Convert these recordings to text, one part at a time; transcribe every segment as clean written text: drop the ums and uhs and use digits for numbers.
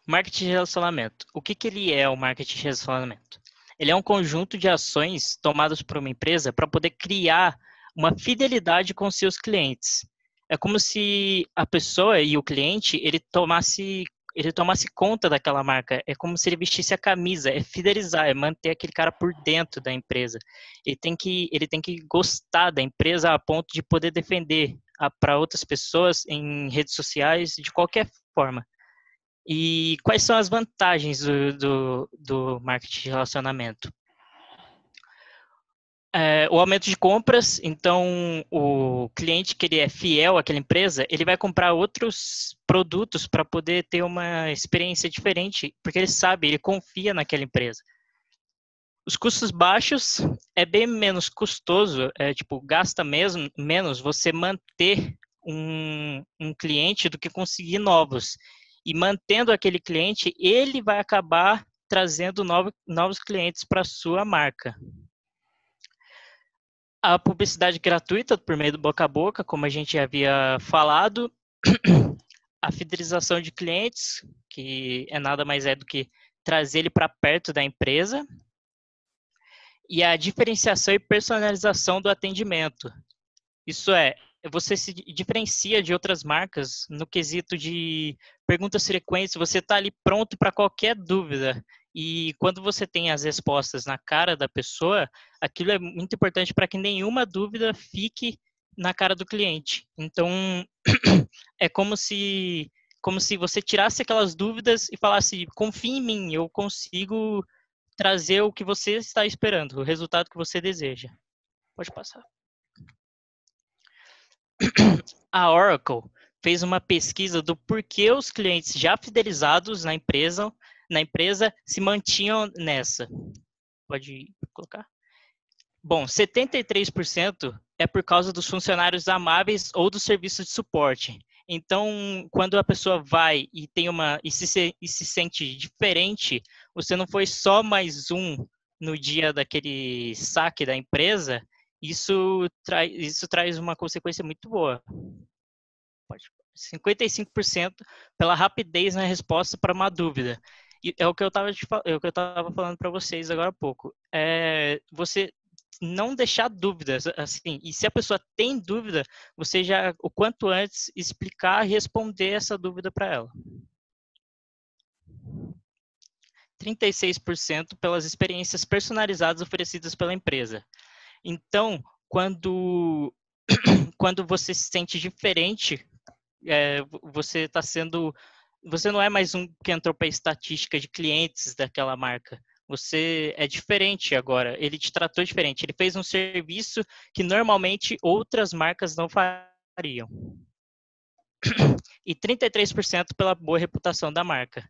Marketing de relacionamento. O que ele é, o marketing de relacionamento? Ele é um conjunto de ações tomadas por uma empresa para poder criar uma fidelidade com seus clientes. É como se a pessoa e o cliente ele tomasse conta daquela marca. É como se ele vestisse a camisa. É fidelizar, é manter aquele cara por dentro da empresa. Ele tem que gostar da empresa a ponto de poder defender para outras pessoas em redes sociais de qualquer forma. E quais são as vantagens do marketing de relacionamento? O aumento de compras, então o cliente que ele é fiel àquela empresa, ele vai comprar outros produtos para poder ter uma experiência diferente, porque ele sabe, ele confia naquela empresa. Os custos baixos é bem menos custoso, gasta mesmo menos você manter um cliente do que conseguir novos. E mantendo aquele cliente, ele vai acabar trazendo novos clientes para a sua marca. A publicidade gratuita por meio do boca a boca, como a gente havia falado, a fidelização de clientes, que é nada mais do que trazer ele para perto da empresa, e a diferenciação e personalização do atendimento. Isso você se diferencia de outras marcas no quesito de perguntas frequentes, você está ali pronto para qualquer dúvida. E quando você tem as respostas na cara da pessoa, aquilo é muito importante para que nenhuma dúvida fique na cara do cliente. Então, é como se você tirasse aquelas dúvidas e falasse, confie em mim, eu consigo trazer o que você está esperando, o resultado que você deseja. Pode passar. A Oracle fez uma pesquisa do porquê os clientes já fidelizados na empresa se mantinham nessa. Pode colocar? Bom, 73% é por causa dos funcionários amáveis ou dos serviços de suporte. Então, quando a pessoa vai e se sente diferente, você não foi só mais um no dia daquele saque da empresa, isso traz uma consequência muito boa. 55% pela rapidez na resposta para uma dúvida. E é o que eu estava falando para vocês agora há pouco. Você não deixar dúvidas, assim, e se a pessoa tem dúvida, você já, o quanto antes, explicar e responder essa dúvida para ela. 36% pelas experiências personalizadas oferecidas pela empresa. Então, quando você se sente diferente, você está sendo... Você não é mais um que entrou para a estatística de clientes daquela marca. Você é diferente agora. Ele te tratou diferente. Ele fez um serviço que normalmente outras marcas não fariam. E 33% pela boa reputação da marca,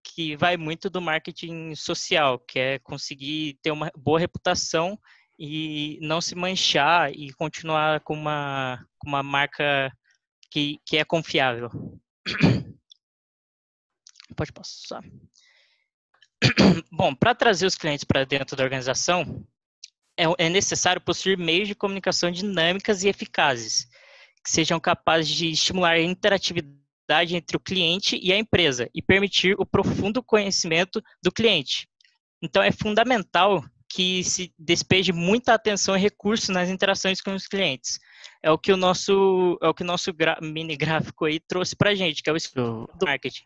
que vai muito do marketing social, que é conseguir ter uma boa reputação e não se manchar e continuar com uma marca que é confiável. Pode passar. Bom, para trazer os clientes para dentro da organização, é necessário possuir meios de comunicação dinâmicas e eficazes, que sejam capazes de estimular a interatividade entre o cliente e a empresa e permitir o profundo conhecimento do cliente. Então, é fundamental que se despeje muita atenção e recurso nas interações com os clientes. É o que o nosso mini gráfico aí trouxe para a gente, que é o estudo do marketing.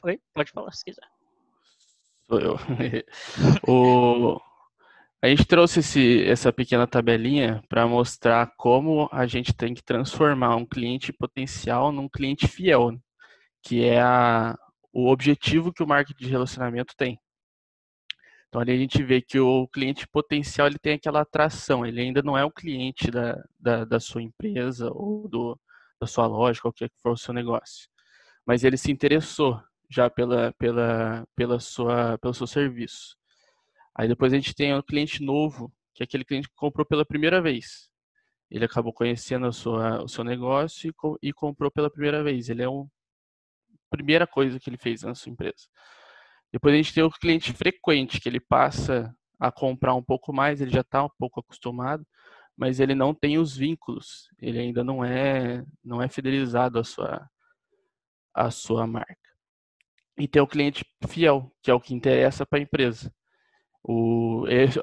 Oi? Pode falar se quiser. Sou eu. A gente trouxe essa pequena tabelinha para mostrar como a gente tem que transformar um cliente potencial num cliente fiel, que é o objetivo que o marketing de relacionamento tem. Então ali a gente vê que o cliente potencial ele tem aquela atração, ele ainda não é o cliente da sua empresa ou da sua loja, qualquer que for o seu negócio, mas ele se interessou já pelo seu serviço. Aí depois a gente tem o cliente novo, que é aquele cliente que comprou pela primeira vez. Ele acabou conhecendo o seu negócio e comprou pela primeira vez. Ele é a primeira coisa que ele fez na sua empresa. Depois a gente tem o cliente frequente, que ele passa a comprar um pouco mais, ele já está um pouco acostumado, mas ele não tem os vínculos, ele ainda não é fidelizado à sua marca. e tem o cliente fiel, que é o que interessa para a empresa.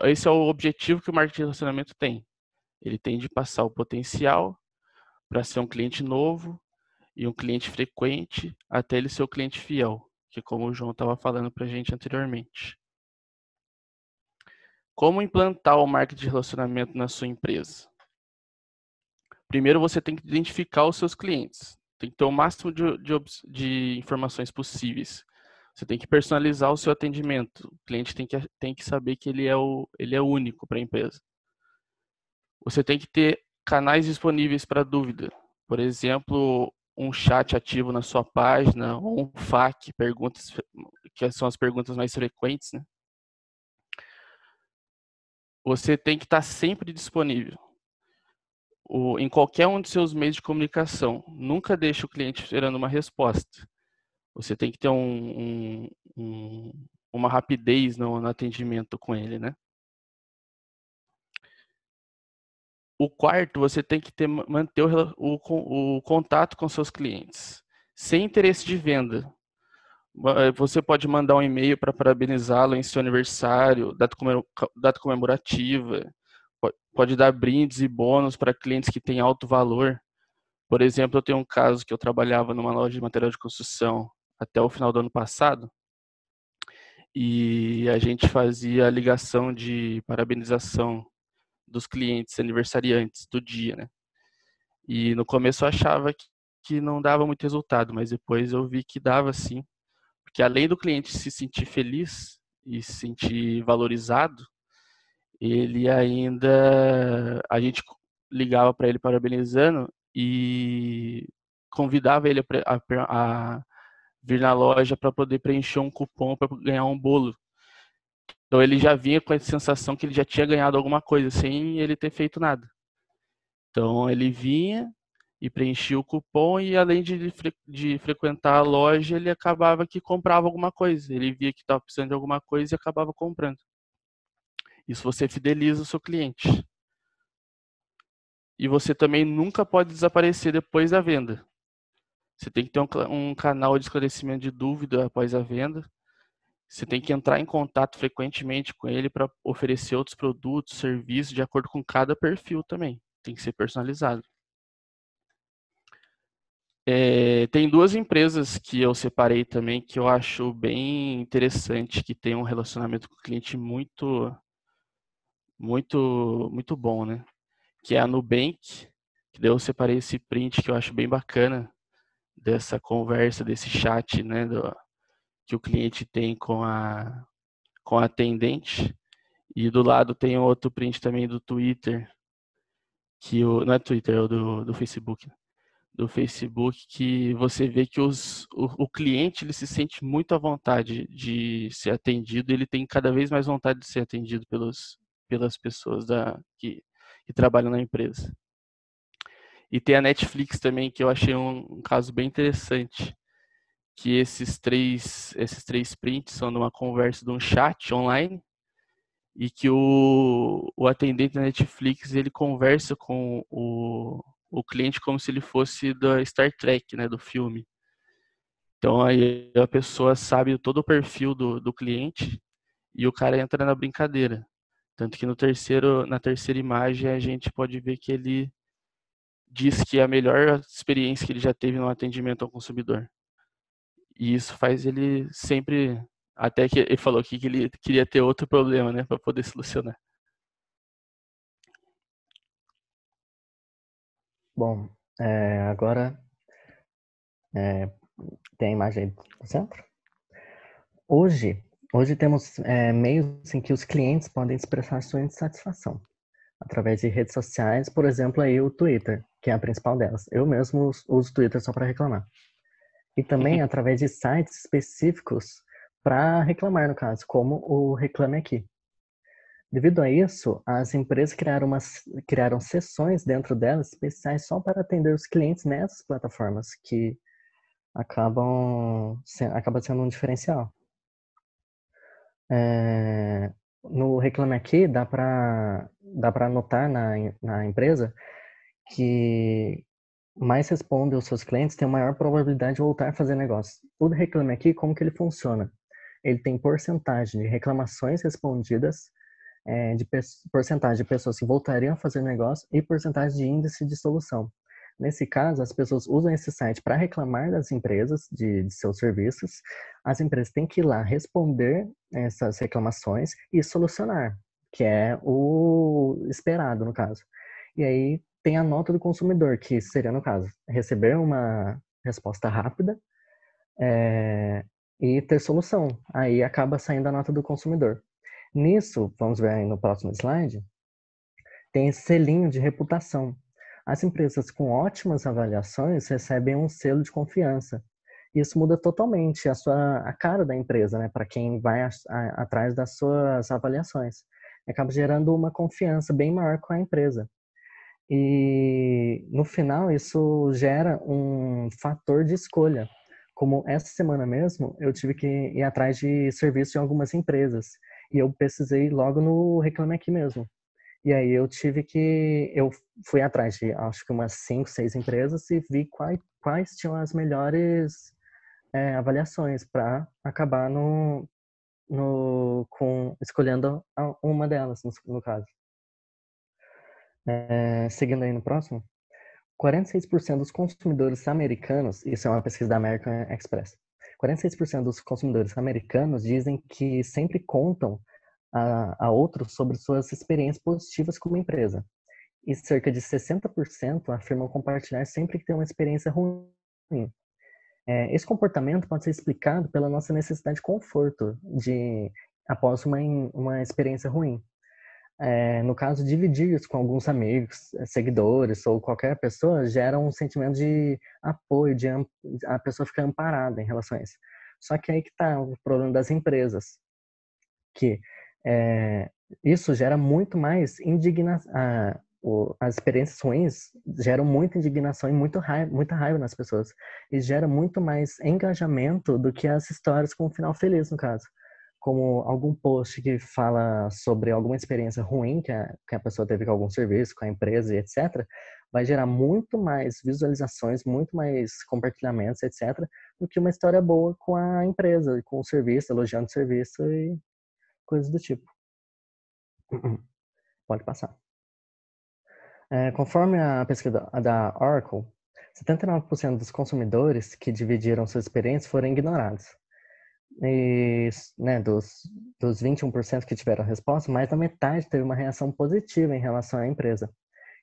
Esse é o objetivo que o marketing de relacionamento tem. Ele tem de passar o potencial para ser um cliente novo e um cliente frequente até ele ser o cliente fiel, que como o João estava falando para a gente anteriormente. Como implantar o marketing de relacionamento na sua empresa? Primeiro você tem que identificar os seus clientes. Tem que ter o máximo de informações possíveis. Você tem que personalizar o seu atendimento. O cliente tem que saber que ele é único para a empresa. Você tem que ter canais disponíveis para dúvida. Por exemplo, um chat ativo na sua página, ou um FAQ, perguntas, que são as perguntas mais frequentes, né? Você tem que estar sempre disponível em qualquer um dos seus meios de comunicação. Nunca deixe o cliente esperando uma resposta. Você tem que ter uma rapidez no atendimento com ele, né? O quarto, você tem que manter o contato com seus clientes, sem interesse de venda. Você pode mandar um e-mail para parabenizá-lo em seu aniversário, data comemorativa, pode dar brindes e bônus para clientes que têm alto valor. Por exemplo, eu tenho um caso que eu trabalhava numa loja de material de construção até o final do ano passado, e a gente fazia a ligação de parabenização dos clientes aniversariantes do dia, né? E no começo eu achava que não dava muito resultado, mas depois eu vi que dava sim, porque além do cliente se sentir feliz e se sentir valorizado, ele ainda, a gente ligava para ele parabenizando e convidava ele a vir na loja para poder preencher um cupom para ganhar um bolo. Então ele já vinha com a sensação que ele já tinha ganhado alguma coisa sem ele ter feito nada. Então ele vinha e preenchia o cupom e além de frequentar a loja, ele acabava que comprava alguma coisa. Ele via que estava precisando de alguma coisa e acabava comprando. Isso você fideliza o seu cliente. E você também nunca pode desaparecer depois da venda. Você tem que ter um canal de esclarecimento de dúvida após a venda. Você tem que entrar em contato frequentemente com ele para oferecer outros produtos, serviços, de acordo com cada perfil também. Tem que ser personalizado. Tem duas empresas que eu separei também que eu acho bem interessante, que tem um relacionamento com o cliente muito, muito, muito bom, né? Que é a Nubank, que daí eu separei esse print que eu acho bem bacana dessa conversa, desse chat, né? Que o cliente tem com a atendente. E do lado tem outro print também do Twitter, não é Twitter, é o do Facebook, do Facebook, que você vê que o cliente ele se sente muito à vontade de ser atendido, ele tem cada vez mais vontade de ser atendido pelas pessoas que trabalham na empresa. E tem a Netflix também, que eu achei um caso bem interessante, que esses três prints são de uma conversa de um chat online, e que o atendente da Netflix ele conversa com o cliente como se ele fosse da Star Trek, né, do filme. Então aí a pessoa sabe todo o perfil do cliente e o cara entra na brincadeira. Tanto que na terceira imagem a gente pode ver que ele diz que é a melhor experiência que ele já teve no atendimento ao consumidor. E isso faz ele sempre, até que ele falou aqui que ele queria ter outro problema, né, para poder solucionar. Bom, agora tem a imagem do centro. Hoje temos meios em que os clientes podem expressar sua insatisfação através de redes sociais, por exemplo, aí o Twitter, que é a principal delas. Eu mesmo uso o Twitter só para reclamar. E também através de sites específicos para reclamar, no caso, como o Reclame Aqui. Devido a isso, as empresas criaram sessões dentro delas especiais só para atender os clientes nessas plataformas, que acaba sendo um diferencial. No Reclame Aqui, dá para anotar na empresa que mais responde aos seus clientes tem maior probabilidade de voltar a fazer negócio. O Reclame Aqui, como que ele funciona? Ele tem porcentagem de reclamações respondidas, porcentagem de pessoas que voltariam a fazer negócio e porcentagem de índice de solução. Nesse caso, as pessoas usam esse site para reclamar das empresas, de seus serviços. As empresas têm que ir lá responder essas reclamações e solucionar, que é o esperado, no caso. E aí tem a nota do consumidor, que seria, no caso, receber uma resposta rápida e ter solução. Aí acaba saindo a nota do consumidor. Nisso, vamos ver aí no próximo slide, tem esse selinho de reputação. As empresas com ótimas avaliações recebem um selo de confiança. Isso muda totalmente a cara da empresa, né, para quem vai atrás das suas avaliações. Acaba gerando uma confiança bem maior com a empresa. E no final isso gera um fator de escolha. Como essa semana mesmo, eu tive que ir atrás de serviço de algumas empresas. E eu pesquisei logo no Reclame Aqui mesmo. E aí eu fui atrás de, acho que umas 5, 6 empresas e vi quais tinham as melhores avaliações para acabar escolhendo uma delas, no caso. Seguindo aí no próximo, 46% dos consumidores americanos, isso é uma pesquisa da American Express, 46% dos consumidores americanos dizem que sempre contam a outros sobre suas experiências positivas com uma empresa. E cerca de 60% afirmam compartilhar sempre que tem uma experiência ruim. Esse comportamento pode ser explicado pela nossa necessidade de conforto após uma experiência ruim. No caso, dividir isso com alguns amigos, seguidores ou qualquer pessoa gera um sentimento de apoio, a pessoa fica amparada em relação a isso. Só que aí que está o problema das empresas, que isso gera muito mais indignação. As experiências ruins geram muita indignação e muita raiva nas pessoas. E gera muito mais engajamento do que as histórias com um final feliz, no caso. Como algum post que fala sobre alguma experiência ruim que a pessoa teve com algum serviço, com a empresa e etc., vai gerar muito mais visualizações, muito mais compartilhamentos, etc., do que uma história boa com a empresa, com o serviço, elogiando o serviço e coisas do tipo. Pode passar. Conforme a pesquisa da Oracle, 79% dos consumidores que dividiram sua experiência foram ignorados. E, né, dos 21% que tiveram a resposta, mais da metade teve uma reação positiva em relação à empresa.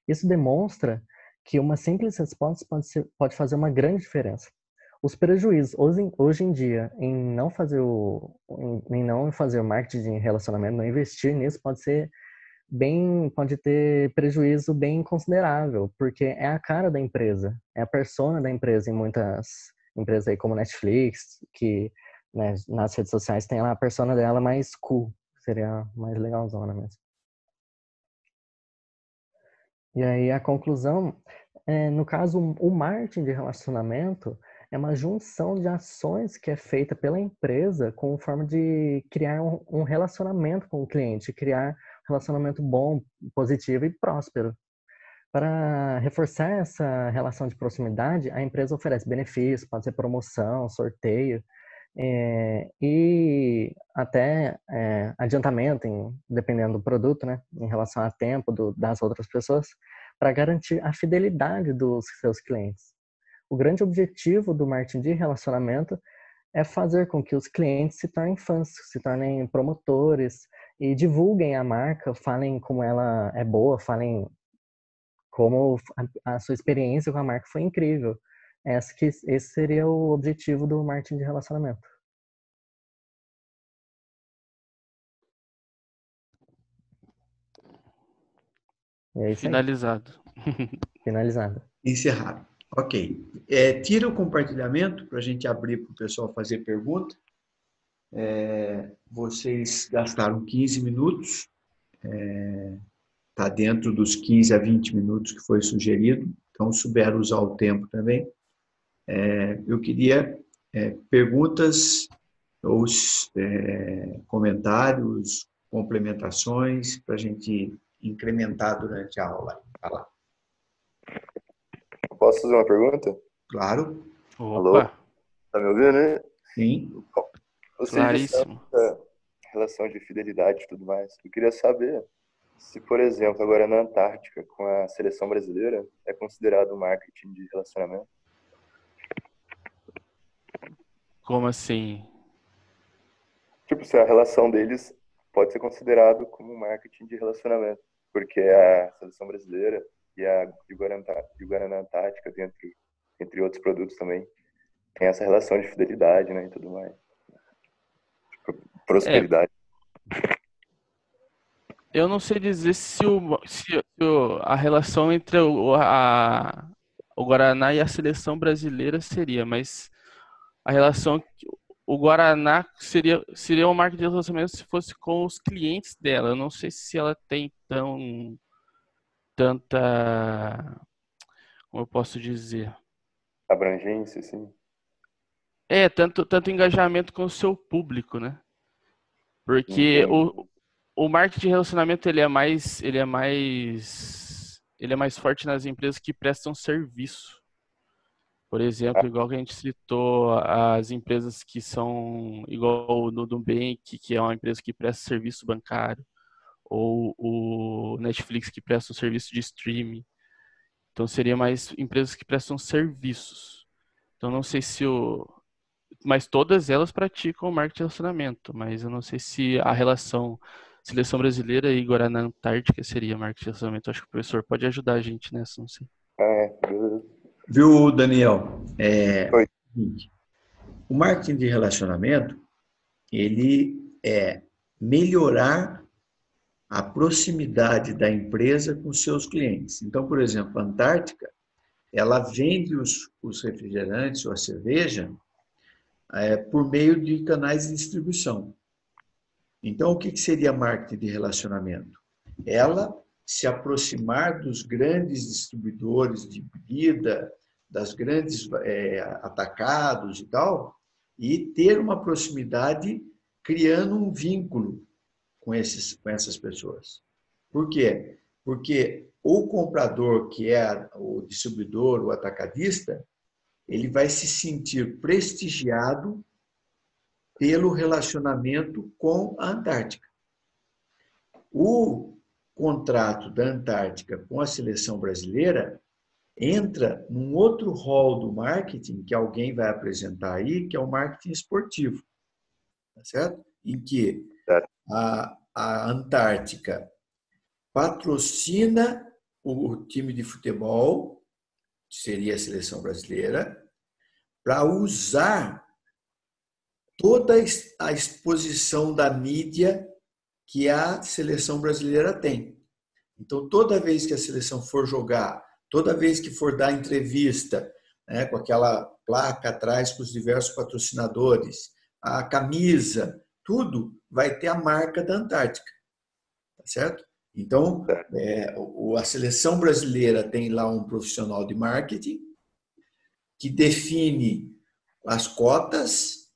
Isso demonstra que uma simples resposta pode fazer uma grande diferença. Os prejuízos hoje em dia em não fazer o marketing de relacionamento, não investir nisso, pode ter prejuízo bem considerável, porque é a cara da empresa, é a persona da empresa em muitas empresas aí como Netflix, que, né, nas redes sociais tem lá a persona dela mais cool, seria mais legalzona mesmo. E aí a conclusão, no caso, o marketing de relacionamento é uma junção de ações que é feita pela empresa com forma de criar um relacionamento com o cliente, criar um relacionamento bom, positivo e próspero. Para reforçar essa relação de proximidade, a empresa oferece benefícios, pode ser promoção, sorteio, e até adiantamento, dependendo do produto, né, em relação a tempo das outras pessoas, para garantir a fidelidade dos seus clientes. O grande objetivo do marketing de relacionamento é fazer com que os clientes se tornem fãs, se tornem promotores e divulguem a marca, falem como ela é boa, falem como a sua experiência com a marca foi incrível. Esse seria o objetivo do marketing de relacionamento. E é isso Finalizado. Finalizado. Encerrado. Ok. Tira o compartilhamento para a gente abrir para o pessoal fazer pergunta. Vocês gastaram 15 minutos. Está dentro dos 15 a 20 minutos que foi sugerido. Então, souberam usar o tempo também. Eu queria perguntas ou comentários, complementações, para a gente incrementar durante a aula. Vai lá. Posso fazer uma pergunta? Claro. Alô? Opa, Tá me ouvindo, né? Sim. Você claríssimo. disse relação de fidelidade e tudo mais. Eu queria saber se, por exemplo, agora na Antártica, com a seleção brasileira, é considerado marketing de relacionamento? Como assim? Tipo, se a relação deles pode ser considerado como marketing de relacionamento, porque a seleção brasileira e a Guaraná Antártica, entre outros produtos também, tem essa relação de fidelidade, né, e tudo mais. Tipo, É, prosperidade. eu não sei dizer se a relação entre o Guaraná e a seleção brasileira seria, mas a relação o Guaraná seria uma marca de relacionamento se fosse com os clientes dela. Eu não sei se ela tem tanta, como eu posso dizer, Abrangência, assim. tanto engajamento com o seu público, né? Porque Entendi. o marketing de relacionamento ele é mais forte nas empresas que prestam serviço. Por exemplo, igual que a gente citou, as empresas que são igual o Nubank, que é uma empresa que presta serviço bancário, ou o Netflix, que presta um serviço de streaming. Então, seria mais empresas que prestam serviços. Então, não sei se mas todas elas praticam o marketing de relacionamento, mas eu não sei se a relação seleção brasileira e Guaraná Antártica seria marketing de relacionamento. Acho que o professor pode ajudar a gente nessa, não sei. Beleza. Viu, Daniel? Oi. O marketing de relacionamento, ele é melhorar a proximidade da empresa com seus clientes. Então, por exemplo, a Antártica, ela vende os refrigerantes ou a cerveja por meio de canais de distribuição. Então, o que seria marketing de relacionamento? Ela se aproximar dos grandes distribuidores de bebida, das grandes atacados e tal, e ter uma proximidade criando um vínculo com essas pessoas. Por quê? Porque o comprador, que é o distribuidor, o atacadista, ele vai se sentir prestigiado pelo relacionamento com a Antártica. O contrato da Antártica com a seleção brasileira entra num outro rol do marketing que alguém vai apresentar aí, que é o marketing esportivo, tá certo? Em que a Antártica patrocina o time de futebol, que seria a seleção brasileira, para usar toda a exposição da mídia que a seleção brasileira tem. Então, toda vez que a seleção for jogar, toda vez que for dar entrevista, né, com aquela placa atrás com os diversos patrocinadores, a camisa, tudo vai ter a marca da Antártica, tá certo? Então, a seleção brasileira tem lá um profissional de marketing que define as cotas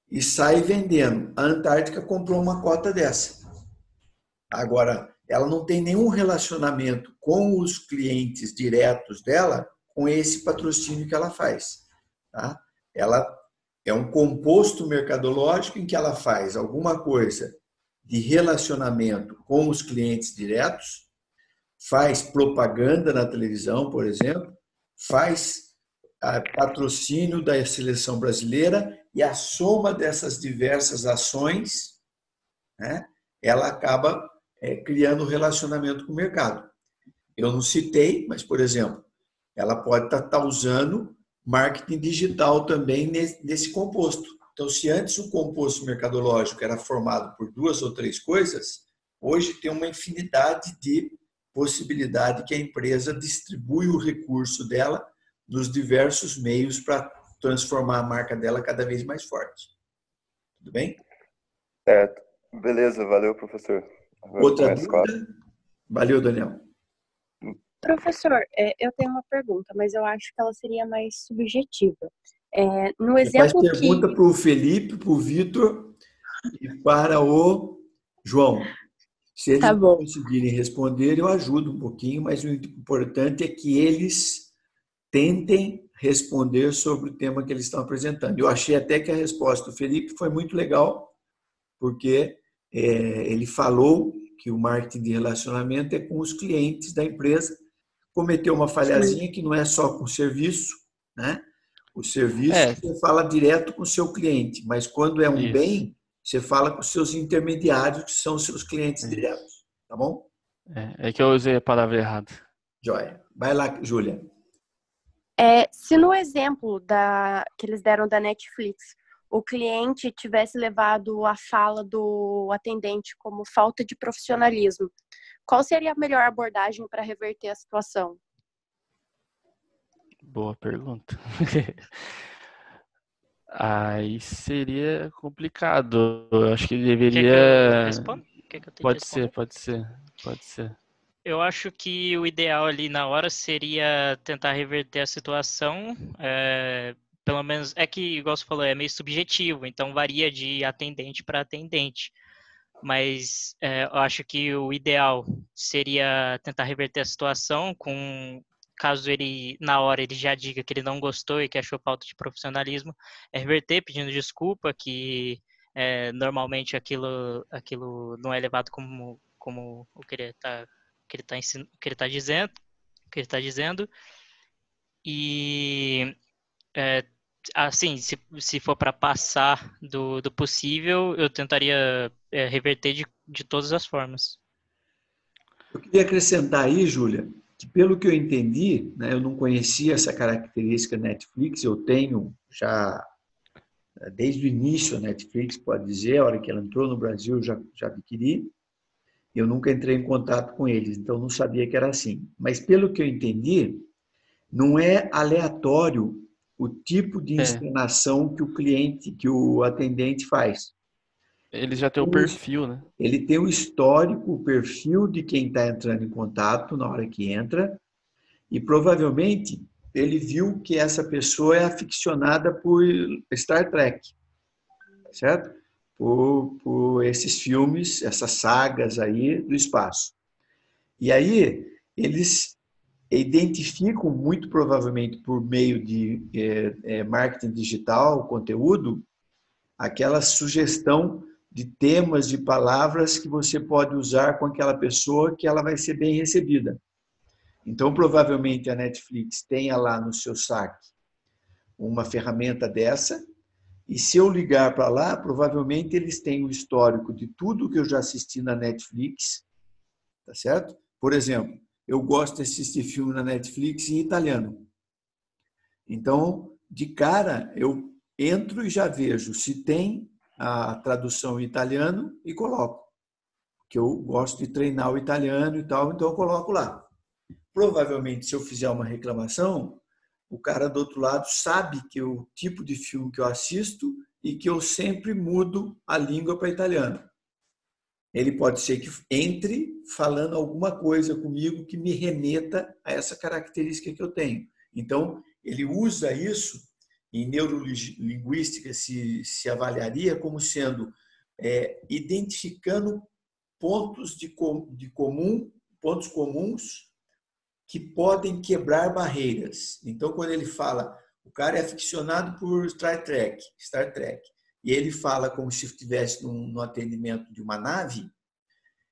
e sai vendendo. A Antártica comprou uma cota dessa. Agora, ela não tem nenhum relacionamento com os clientes diretos dela com esse patrocínio que ela faz. Tá? Ela é um composto mercadológico em que ela faz alguma coisa de relacionamento com os clientes diretos, faz propaganda na televisão, por exemplo, faz patrocínio da seleção brasileira e a soma dessas diversas ações, né, ela acaba criando relacionamento com o mercado. Eu não citei, mas, por exemplo, ela pode estar usando marketing digital também nesse composto. Então, se antes o composto mercadológico era formado por 2 ou 3 coisas, hoje tem uma infinidade de possibilidade que a empresa distribui o recurso dela nos diversos meios para transformar a marca dela cada vez mais forte. Tudo bem? Beleza, valeu, professor. Outra dúvida? Valeu, Daniel. Professor, eu tenho uma pergunta, mas eu acho que ela seria mais subjetiva. No Você faz exemplo pergunta para o Felipe, para o Vitor e para o João. Se eles não conseguirem responder, eu ajudo um pouquinho, mas o importante é que eles tentem responder sobre o tema que eles estão apresentando. Eu achei até que a resposta do Felipe foi muito legal, porque ele falou que o marketing de relacionamento é com os clientes da empresa. Cometeu uma falhazinha que não é só com o serviço, né? O serviço você fala direto com o seu cliente, mas quando é um bem, você fala com os seus intermediários, que são os seus clientes diretos, tá bom? É que eu usei a palavra errada. Joia. Vai lá, Júlia. Se no exemplo que eles deram da Netflix, o cliente tivesse levado a fala do atendente como falta de profissionalismo, qual seria a melhor abordagem para reverter a situação? Boa pergunta. Aí seria complicado. Eu acho que deveria... Quer que eu responda? Quer que eu tente responder? Pode ser. Eu acho que o ideal ali na hora seria tentar reverter a situação. Pelo menos, é que, igual você falou, é meio subjetivo, então varia de atendente para atendente. Mas eu acho que o ideal seria tentar reverter a situação caso ele, na hora, ele já diga que ele não gostou e que achou falta de profissionalismo, reverter pedindo desculpa, que normalmente aquilo não é levado como o que ele está dizendo. E assim, se for para passar do possível, eu tentaria reverter de todas as formas. Eu queria acrescentar aí, Júlia, que pelo que eu entendi, né, eu não conhecia essa característica Netflix, eu tenho já desde o início a Netflix, pode dizer, a hora que ela entrou no Brasil eu já adquiri, eu nunca entrei em contato com eles, então não sabia que era assim. Mas pelo que eu entendi, não é aleatório o tipo de encenação que o atendente faz. Ele já tem o perfil, né? Ele tem o histórico, o perfil de quem está entrando em contato na hora que entra, e provavelmente ele viu que essa pessoa é aficionada por Star Trek, certo? Por esses filmes, essas sagas aí do espaço. E aí eles identificam, muito provavelmente por meio de marketing digital, conteúdo, aquela sugestão de temas, de palavras que você pode usar com aquela pessoa que ela vai ser bem recebida. Então, provavelmente, a Netflix tenha lá no seu saque uma ferramenta dessa, e se eu ligar para lá, provavelmente eles têm o histórico de tudo que eu já assisti na Netflix, tá certo? Por exemplo, eu gosto de assistir filme na Netflix em italiano. Então, de cara, eu entro e já vejo se tem a tradução em italiano e coloco. Que eu gosto de treinar o italiano e tal, então eu coloco lá. Provavelmente, se eu fizer uma reclamação, o cara do outro lado sabe que o tipo de filme que eu assisto e que eu sempre mudo a língua para italiano. Ele pode ser que entre falando alguma coisa comigo que me remeta a essa característica que eu tenho. Então, ele usa isso, em neurolinguística se avaliaria como sendo identificando pontos pontos comuns que podem quebrar barreiras. Então, quando ele fala, o cara é aficionado por Star Trek, e ele fala como se estivesse no atendimento de uma nave,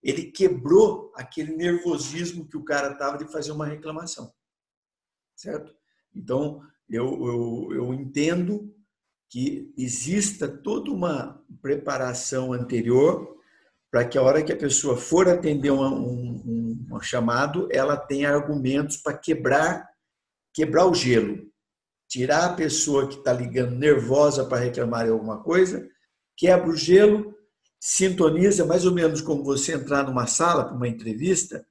ele quebrou aquele nervosismo que o cara estava de fazer uma reclamação. Certo? Então, eu entendo que exista toda uma preparação anterior para que a hora que a pessoa for atender um chamado, ela tenha argumentos para quebrar o gelo. Tirar a pessoa que está ligando nervosa para reclamar de alguma coisa, quebra o gelo, sintoniza, mais ou menos como você entrar numa sala para uma entrevista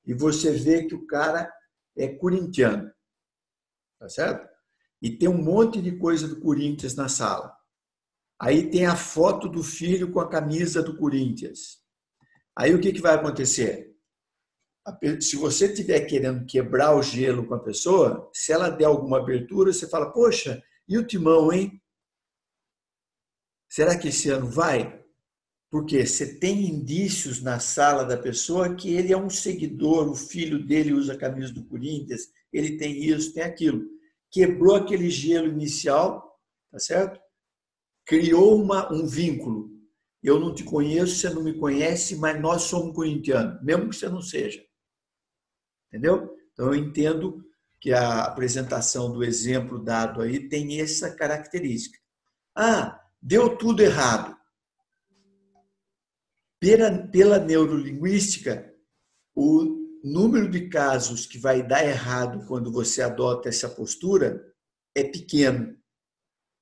e você vê que o cara é corintiano. Tá certo? E tem um monte de coisa do Corinthians na sala. Aí tem a foto do filho com a camisa do Corinthians. Aí o que vai acontecer? Se você estiver querendo quebrar o gelo com a pessoa, se ela der alguma abertura, você fala, poxa, e o Timão, hein? Será que esse ano vai? Porque você tem indícios na sala da pessoa que ele é um seguidor, o filho dele usa a camisa do Corinthians, ele tem isso, tem aquilo. Quebrou aquele gelo inicial, tá certo? Criou um vínculo. Eu não te conheço, você não me conhece, mas nós somos corintianos, mesmo que você não seja. Entendeu? Então, eu entendo que a apresentação do exemplo dado aí tem essa característica. Deu tudo errado. Pela neurolinguística, o número de casos que vai dar errado quando você adota essa postura é pequeno.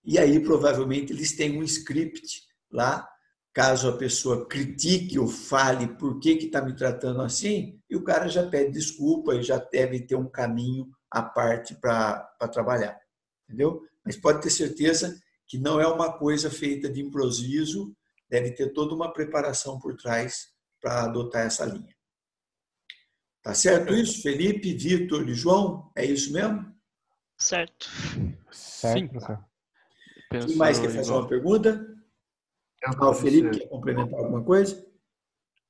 E aí, provavelmente, eles têm um script lá, caso a pessoa critique ou fale por que está me tratando assim, e o cara já pede desculpa e já deve ter um caminho à parte para trabalhar. Entendeu? Mas pode ter certeza que não é uma coisa feita de improviso, deve ter toda uma preparação por trás para adotar essa linha. Tá certo isso? Felipe, Vitor e João? É isso mesmo? Certo. Sim. Quem mais quer fazer uma pergunta? O Felipe quer complementar alguma coisa?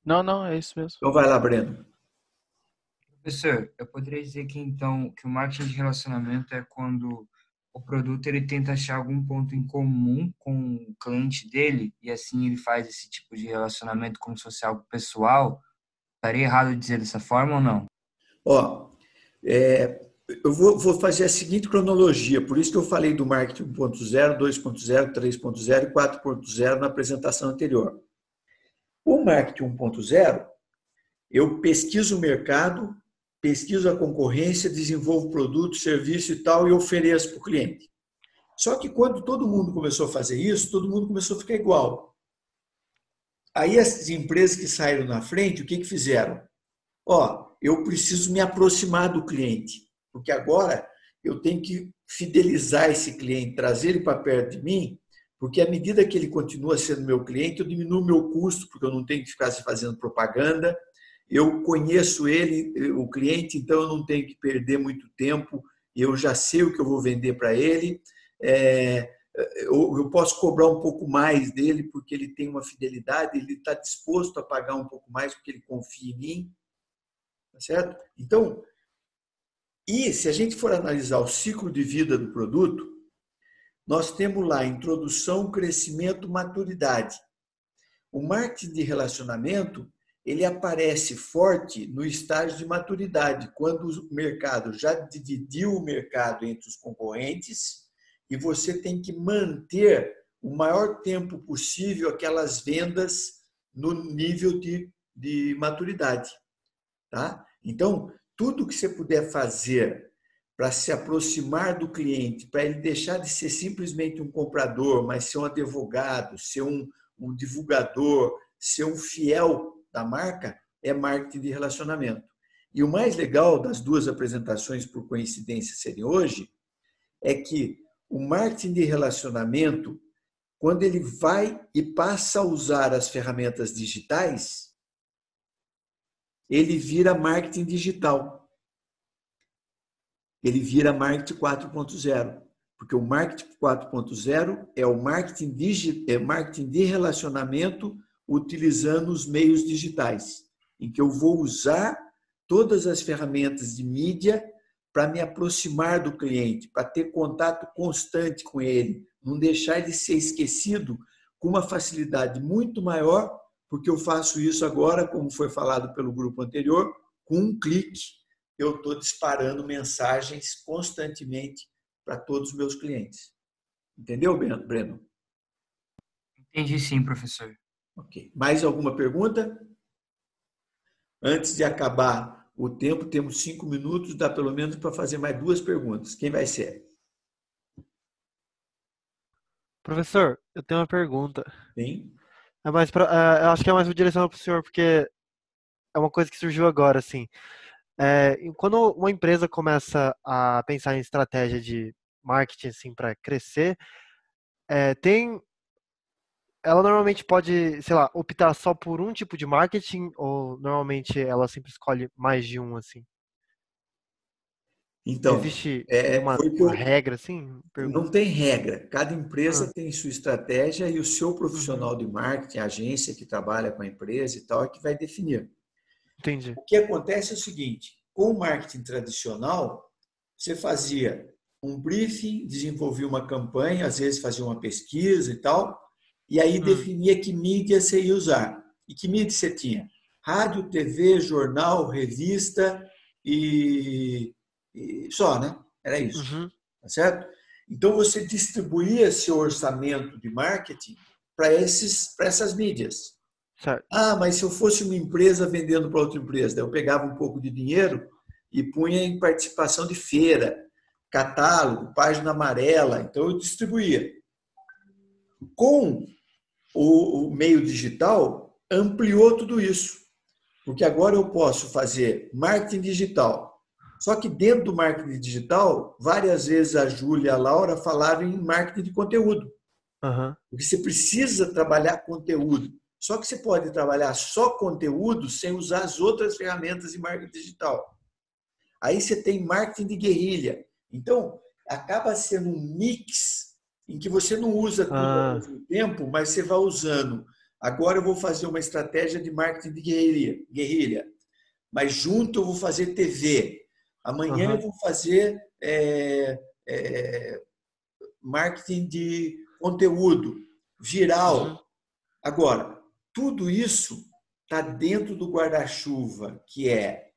Não, é isso mesmo. Então vai lá, Breno. Professor, eu poderia dizer que então que o marketing de relacionamento é quando o produto ele tenta achar algum ponto em comum com o cliente dele e assim ele faz esse tipo de relacionamento como se fosse algo pessoal. Estaria errado dizer dessa forma ou não? Eu vou fazer a seguinte cronologia, por isso que eu falei do marketing 1.0, 2.0, 3.0 e 4.0 na apresentação anterior. O marketing 1.0, eu pesquiso o mercado, pesquiso a concorrência, desenvolvo produto, serviço e tal e ofereço para o cliente. Só que quando todo mundo começou a fazer isso, todo mundo começou a ficar igual. Aí as empresas que saíram na frente, o que fizeram? Eu preciso me aproximar do cliente, porque agora eu tenho que fidelizar esse cliente, trazer ele para perto de mim, porque à medida que ele continua sendo meu cliente, eu diminuo o meu custo, porque eu não tenho que ficar fazendo propaganda, eu conheço ele, o cliente, então eu não tenho que perder muito tempo, eu já sei o que eu vou vender para ele, eu posso cobrar um pouco mais dele porque ele tem uma fidelidade, ele está disposto a pagar um pouco mais porque ele confia em mim, tá certo? Então, e se a gente for analisar o ciclo de vida do produto, nós temos lá introdução, crescimento, maturidade. O marketing de relacionamento, ele aparece forte no estágio de maturidade, quando o mercado já dividiu o mercado entre os concorrentes e você tem que manter o maior tempo possível aquelas vendas no nível de maturidade. Tá? Então, tudo que você puder fazer para se aproximar do cliente, para ele deixar de ser simplesmente um comprador, mas ser um advogado, ser um divulgador, ser um fiel da marca, é marketing de relacionamento. E o mais legal das duas apresentações, por coincidência, serem hoje, é que o marketing de relacionamento, quando ele vai e passa a usar as ferramentas digitais, ele vira marketing digital. Ele vira marketing 4.0. Porque o marketing 4.0 é o marketing de relacionamento utilizando os meios digitais, em que eu vou usar todas as ferramentas de mídia para me aproximar do cliente, para ter contato constante com ele, não deixar ele ser esquecido com uma facilidade muito maior, porque eu faço isso agora, como foi falado pelo grupo anterior, com um clique eu estou disparando mensagens constantemente para todos os meus clientes. Entendeu, Breno? Entendi sim, professor. Ok. Mais alguma pergunta? Antes de acabar o tempo, temos 5 minutos, dá pelo menos para fazer mais 2 perguntas. Quem vai ser? Professor, eu tenho uma pergunta. Sim. Eu acho que é mais uma direção para o senhor, porque é uma coisa que surgiu agora, assim. Quando uma empresa começa a pensar em estratégia de marketing, assim, para crescer, ela normalmente pode, sei lá, optar só por um tipo de marketing ou normalmente ela sempre escolhe mais de um, assim? Então, existe uma regra, assim? Não tem regra. Cada empresa tem sua estratégia e o seu profissional de marketing, a agência que trabalha com a empresa e tal, é que vai definir. Entendi. O que acontece é o seguinte, com o marketing tradicional, você fazia um briefing, desenvolvia uma campanha, às vezes fazia uma pesquisa e tal, e aí definia que mídia você ia usar. E que mídia você tinha? Rádio, TV, jornal, revista e só, né? Era isso. Tá certo? Então, você distribuía seu orçamento de marketing para essas mídias. Certo. Ah, mas se eu fosse uma empresa vendendo para outra empresa, daí eu pegava um pouco de dinheiro e punha em participação de feira, catálogo, página amarela. Então, eu distribuía. Com o meio digital, ampliou tudo isso. Porque agora eu posso fazer marketing digital. Só que dentro do marketing digital, várias vezes a Júlia e a Laura falaram em marketing de conteúdo. Porque você precisa trabalhar conteúdo. Só que você pode trabalhar só conteúdo sem usar as outras ferramentas de marketing digital. Aí você tem marketing de guerrilha. Então, acaba sendo um mix em que você não usa tudo ao mesmo tempo, mas você vai usando. Agora eu vou fazer uma estratégia de marketing de guerrilha. Mas junto eu vou fazer TV. Amanhã eu vou fazer marketing de conteúdo, viral. Agora, tudo isso está dentro do guarda-chuva, que é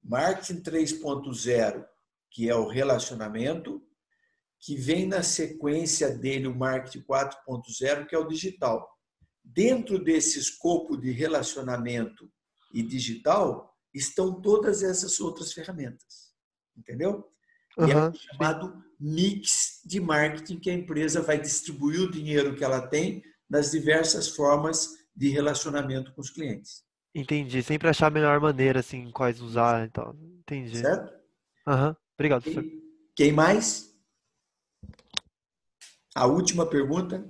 marketing 3.0, que é o relacionamento, que vem na sequência dele o marketing 4.0, que é o digital. Dentro desse escopo de relacionamento e digital, estão todas essas outras ferramentas. Entendeu? E é o chamado mix de marketing, que a empresa vai distribuir o dinheiro que ela tem nas diversas formas de relacionamento com os clientes. Entendi. Sempre achar a melhor maneira, assim, quais usar e tal. Entendi. Certo? Obrigado, professor. Quem mais? A última pergunta?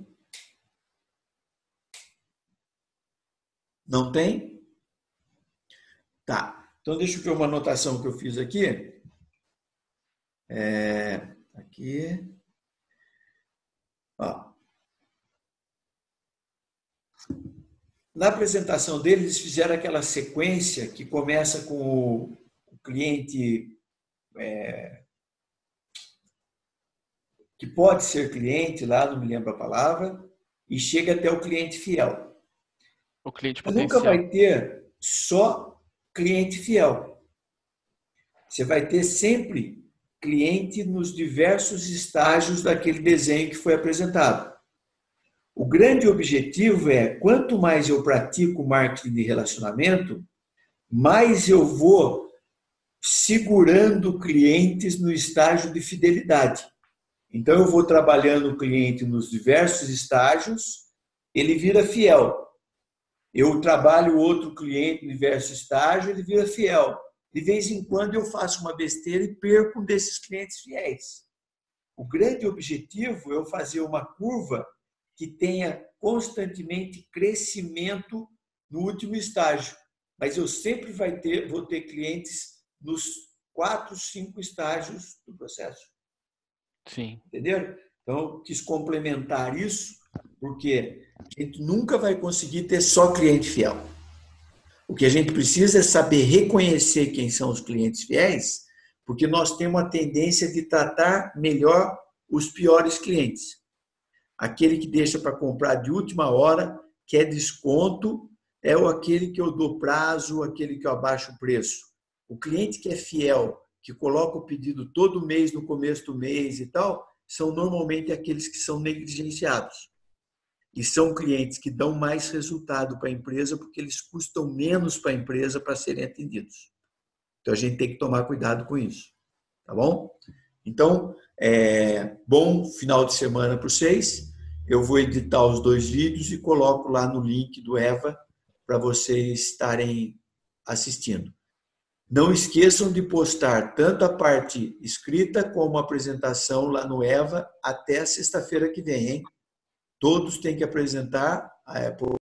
Não tem? Tá. Então, deixa eu ver uma anotação que eu fiz aqui. Aqui. Ó. Na apresentação deles, eles fizeram aquela sequência que começa com o cliente que pode ser cliente, lá não me lembro a palavra, e chega até o cliente fiel. O cliente Você potencial. nunca vai ter só cliente fiel. Você vai ter sempre cliente nos diversos estágios daquele desenho que foi apresentado. O grande objetivo é, quanto mais eu pratico marketing de relacionamento, mais eu vou segurando clientes no estágio de fidelidade. Então, eu vou trabalhando o cliente nos diversos estágios, ele vira fiel. Eu trabalho outro cliente no diversos estágios, ele vira fiel. De vez em quando eu faço uma besteira e perco um desses clientes fiéis. O grande objetivo é eu fazer uma curva que tenha constantemente crescimento no último estágio. Mas eu sempre vou ter clientes nos 4, 5 estágios do processo. Sim. Entenderam? Então, eu quis complementar isso, porque a gente nunca vai conseguir ter só cliente fiel. O que a gente precisa é saber reconhecer quem são os clientes fiéis, porque nós temos a tendência de tratar melhor os piores clientes. Aquele que deixa para comprar de última hora, quer desconto, é aquele que eu dou prazo, aquele que eu abaixo o preço. O cliente que é fiel, que coloca o pedido todo mês, no começo do mês e tal, são normalmente aqueles que são negligenciados. E são clientes que dão mais resultado para a empresa porque eles custam menos para a empresa para serem atendidos. Então, a gente tem que tomar cuidado com isso. Tá bom? Então, bom final de semana para vocês. Eu vou editar os 2 vídeos e coloco lá no link do EVA para vocês estarem assistindo. Não esqueçam de postar tanto a parte escrita como a apresentação lá no EVA até sexta-feira que vem, hein? Todos têm que apresentar